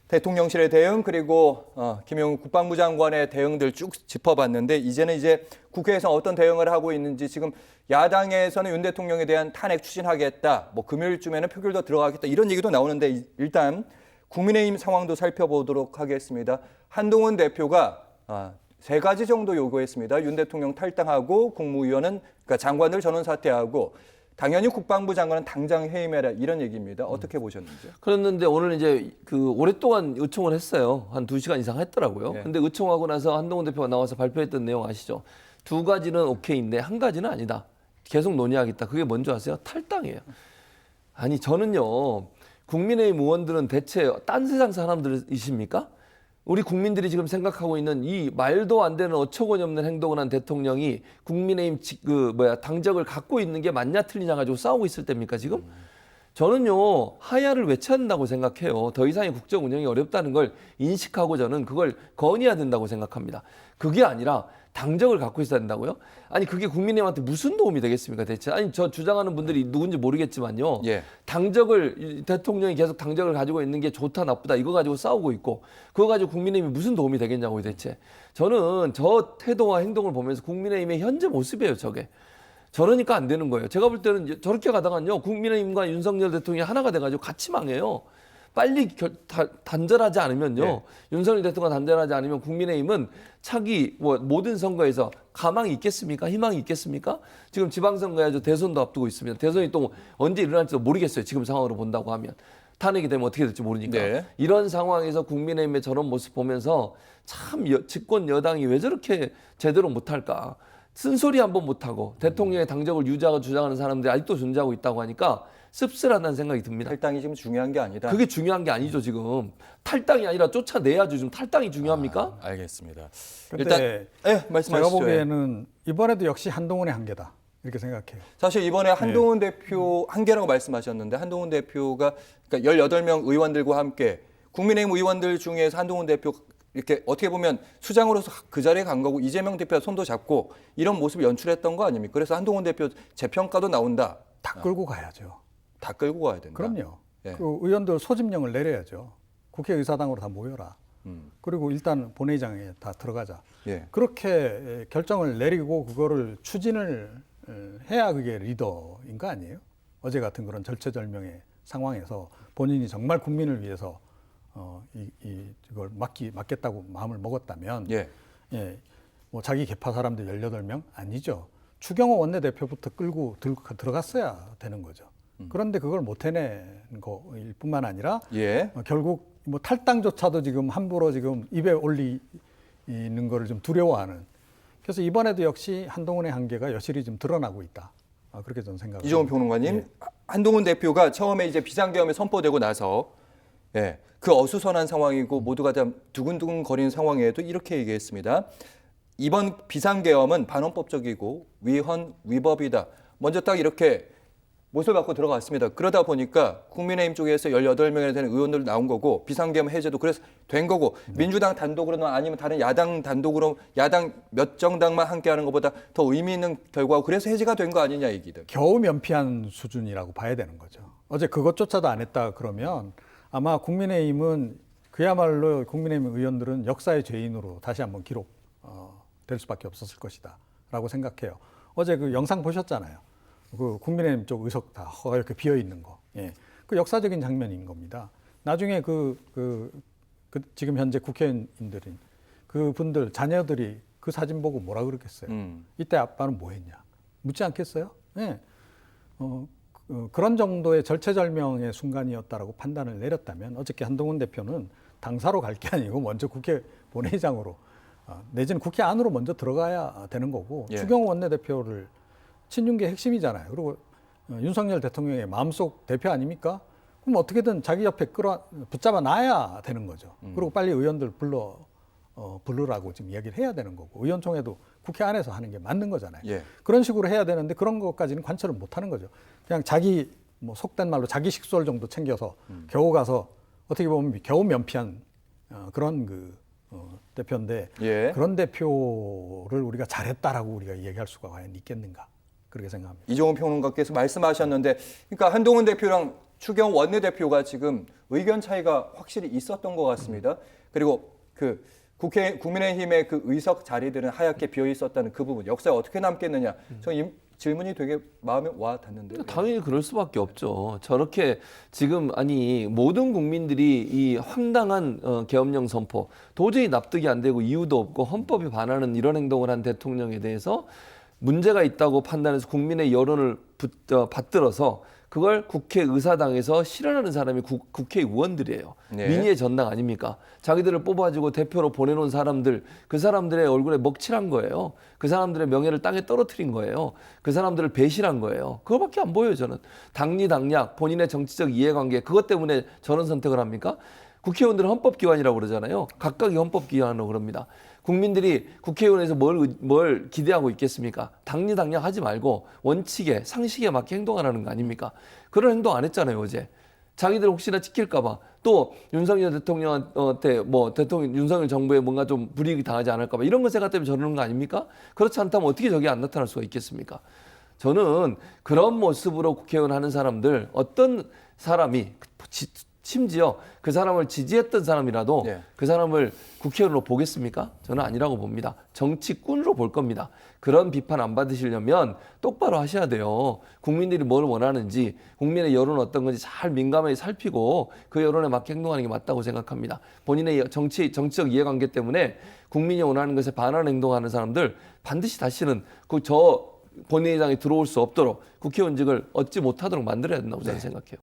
대통령실의 대응 그리고 김용우 국방부 장관의 대응들 쭉 짚어봤는데 이제는 국회에서 어떤 대응을 하고 있는지 지금 야당에서는 윤 대통령에 대한 탄핵 추진하겠다. 뭐 금요일쯤에는 표결도 들어가겠다. 이런 얘기도 나오는데 일단 국민의힘 상황도 살펴보도록 하겠습니다. 한동훈 대표가 세 가지 정도 요구했습니다. 윤 대통령 탈당하고 국무위원은 그러니까 장관들 전원 사퇴하고 당연히 국방부 장관은 당장 해임해라 이런 얘기입니다. 어떻게 보셨는지요? 그랬는데 오늘 이제 그 오랫동안 의총을 했어요. 한 2시간 이상 했더라고요. 네. 근데 의총하고 나서 한동훈 대표가 나와서 발표했던 내용 아시죠? 두 가지는 오케이인데 한 가지는 아니다. 계속 논의하겠다. 그게 뭔지 아세요? 탈당이에요. 아니 저는요. 국민의힘 의원들은 대체 딴 세상 사람들이십니까? 우리 국민들이 지금 생각하고 있는 이 말도 안 되는 어처구니 없는 행동을 한 대통령이 국민의힘 당적을 갖고 있는 게 맞냐 틀리냐 가지고 싸우고 있을 때입니까 지금? 저는요 하야를 외쳐야 한다고 생각해요. 더 이상의 국정 운영이 어렵다는 걸 인식하고 저는 그걸 건의해야 된다고 생각합니다. 그게 아니라 당적을 갖고 있어야 된다고요? 아니 그게 국민의힘한테 무슨 도움이 되겠습니까 대체? 아니 저 주장하는 분들이 누군지 모르겠지만요. 예. 당적을 대통령이 계속 당적을 가지고 있는 게 좋다 나쁘다 이거 가지고 싸우고 있고 그거 가지고 국민의힘이 무슨 도움이 되겠냐고요 대체. 저는 저 태도와 행동을 보면서 국민의힘의 현재 모습이에요 저게. 저러니까 안 되는 거예요. 제가 볼 때는 저렇게 가다가요 국민의힘과 윤석열 대통령이 하나가 돼가지고 같이 망해요. 빨리 단절하지 않으면요. 네. 윤석열 대통령과 단절하지 않으면 국민의힘은 차기 모든 선거에서 가망이 있겠습니까? 희망이 있겠습니까? 지금 지방선거에 대선도 앞두고 있습니다. 대선이 또 언제 일어날지도 모르겠어요. 지금 상황으로 본다고 하면. 탄핵이 되면 어떻게 될지 모르니까. 네. 이런 상황에서 국민의힘의 저런 모습 보면서 참 집권 여당이 왜 저렇게 제대로 못할까. 쓴소리 한번 못하고 대통령의 당적을 유지하고 주장하는 사람들이 아직도 존재하고 있다고 하니까 씁쓸하다는 생각이 듭니다. 탈당이 지금 중요한 게 아니다. 그게 중요한 게 아니죠 지금. 탈당이 아니라 쫓아내야죠. 지금 탈당이 중요합니까? 알겠습니다. 근데 말씀하시죠. 제가 보기에는 이번에도 역시 한동훈의 한계다 이렇게 생각해요. 사실 이번에 한동훈 대표 한계라고 말씀하셨는데 한동훈 대표가 그러니까 18명 의원들과 함께 국민의힘 의원들 중에서 한동훈 대표 이렇게 어떻게 보면 수장으로서 그 자리에 간 거고 이재명 대표가 손도 잡고 이런 모습을 연출했던 거 아닙니까? 그래서 한동훈 대표 재평가도 나온다. 다 끌고 가야죠. 다 끌고 가야 된다. 그럼요. 예. 그 의원들 소집령을 내려야죠. 국회의사당으로 다 모여라. 그리고 일단 본회의장에 다 들어가자. 예. 그렇게 결정을 내리고 그거를 추진을 해야 그게 리더인 거 아니에요? 어제 같은 그런 절체절명의 상황에서 본인이 정말 국민을 위해서 이걸 맡겠다고 마음을 먹었다면 예. 뭐 자기 계파 사람들 18명 아니죠. 추경호 원내대표부터 끌고 들어갔어야 되는 거죠. 그런데 그걸 못 해낸 거일 뿐만 아니라 예. 결국 뭐 탈당조차도 지금 함부로 지금 입에 올리는 거를 좀 두려워하는. 그래서 이번에도 역시 한동훈의 한계가 여실히 좀 드러나고 있다. 그렇게 저는 생각합니다. 이종훈 평론가님, 예. 한동훈 대표가 처음에 비상계엄이 선포되고 나서 그 어수선한 상황이고 모두가 다 두근두근 거리는 상황에도 이렇게 얘기했습니다. 이번 비상계엄은 반헌법적이고 위헌위법이다. 먼저 딱 이렇게 못을 받고 들어갔습니다. 그러다 보니까 국민의힘 쪽에서 18명이나 되는 의원들 나온 거고 비상계엄 해제도 그래서 된 거고 민주당 단독으로나 아니면 다른 야당 단독으로 야당 몇 정당만 함께하는 것보다 더 의미 있는 결과고 그래서 해제가 된 거 아니냐 얘기들. 겨우 면피한 수준이라고 봐야 되는 거죠. 어제 그것조차도 안 했다 그러면 아마 국민의힘은 그야말로 국민의힘 의원들은 역사의 죄인으로 다시 한번 기록될 수밖에 없었을 것이다 라고 생각해요. 어제 그 영상 보셨잖아요. 그 국민의힘 쪽 의석 다 이렇게 비어 있는 거. 예. 그 역사적인 장면인 겁니다. 나중에 지금 현재 국회의원들인 그 분들 자녀들이 그 사진 보고 뭐라 그러겠어요. 이때 아빠는 뭐 했냐. 묻지 않겠어요? 예. 그런 정도의 절체절명의 순간이었다라고 판단을 내렸다면 어저께 한동훈 대표는 당사로 갈 게 아니고 먼저 국회 본회의장으로 내지는 국회 안으로 먼저 들어가야 되는 거고 예. 추경호 원내대표를 친윤계 핵심이잖아요. 그리고 윤석열 대통령의 마음속 대표 아닙니까? 그럼 어떻게든 자기 옆에 붙잡아 놔야 되는 거죠. 그리고 빨리 의원들 부르라고 지금 이야기를 해야 되는 거고 의원총회도 국회 안에서 하는 게 맞는 거잖아요. 예. 그런 식으로 해야 되는데 그런 것까지는 관철을 못 하는 거죠. 그냥 자기 속된 말로 자기 식솔 정도 챙겨서 겨우 가서 어떻게 보면 겨우 면피한 그런 대표인데 예. 그런 대표를 우리가 잘했다라고 우리가 얘기할 수가 과연 있겠는가 그렇게 생각합니다. 이종훈 평론가께서 말씀하셨는데 그러니까 한동훈 대표랑 추경 원내대표가 지금 의견 차이가 확실히 있었던 것 같습니다. 그리고 그 국민의힘의 그 의석 자리들은 하얗게 비어 있었다는 그 부분 역사에 어떻게 남겠느냐. 저 이 질문이 되게 마음에 와 닿는데요. 당연히 그럴 수밖에 없죠. 저렇게 지금 아니 모든 국민들이 이 황당한 계엄령 선포 도저히 납득이 안 되고 이유도 없고 헌법에 반하는 이런 행동을 한 대통령에 대해서 문제가 있다고 판단해서 국민의 여론을 받들어서 그걸 국회의사당에서 실현하는 사람이 국회의원들이에요. 네. 민의의 전당 아닙니까? 자기들을 뽑아주고 대표로 보내놓은 사람들, 그 사람들의 얼굴에 먹칠한 거예요. 그 사람들의 명예를 땅에 떨어뜨린 거예요. 그 사람들을 배신한 거예요. 그거밖에 안 보여요, 저는. 당리당략, 본인의 정치적 이해관계, 그것 때문에 저런 선택을 합니까? 국회의원들은 헌법기관이라고 그러잖아요. 각각이 헌법기관으로 그럽니다. 국민들이 국회의원에서 뭘 기대하고 있겠습니까? 당리당략 하지 말고 원칙에 상식에 맞게 행동하라는 거 아닙니까? 그런 행동 안 했잖아요, 어제. 자기들 혹시나 찍힐까봐 또 윤석열 대통령한테 대통령 윤석열 정부에 뭔가 좀 불이익이 당하지 않을까봐 이런 거 생각 때문에 저러는 거 아닙니까? 그렇지 않다면 어떻게 저게 안 나타날 수가 있겠습니까? 저는 그런 모습으로 국회의원 하는 사람들 어떤 사람이 심지어 그 사람을 지지했던 사람이라도 네. 그 사람을 국회의원으로 보겠습니까? 저는 아니라고 봅니다. 정치꾼으로 볼 겁니다. 그런 비판 안 받으시려면 똑바로 하셔야 돼요. 국민들이 뭘 원하는지, 국민의 여론은 어떤 건지 잘 민감하게 살피고 그 여론에 맞게 행동하는 게 맞다고 생각합니다. 본인의 정치적 이해관계 때문에 국민이 원하는 것에 반하는 행동하는 사람들 반드시 다시는 본회의장에 들어올 수 없도록 국회의원직을 얻지 못하도록 만들어야 된다고 저는 생각해요.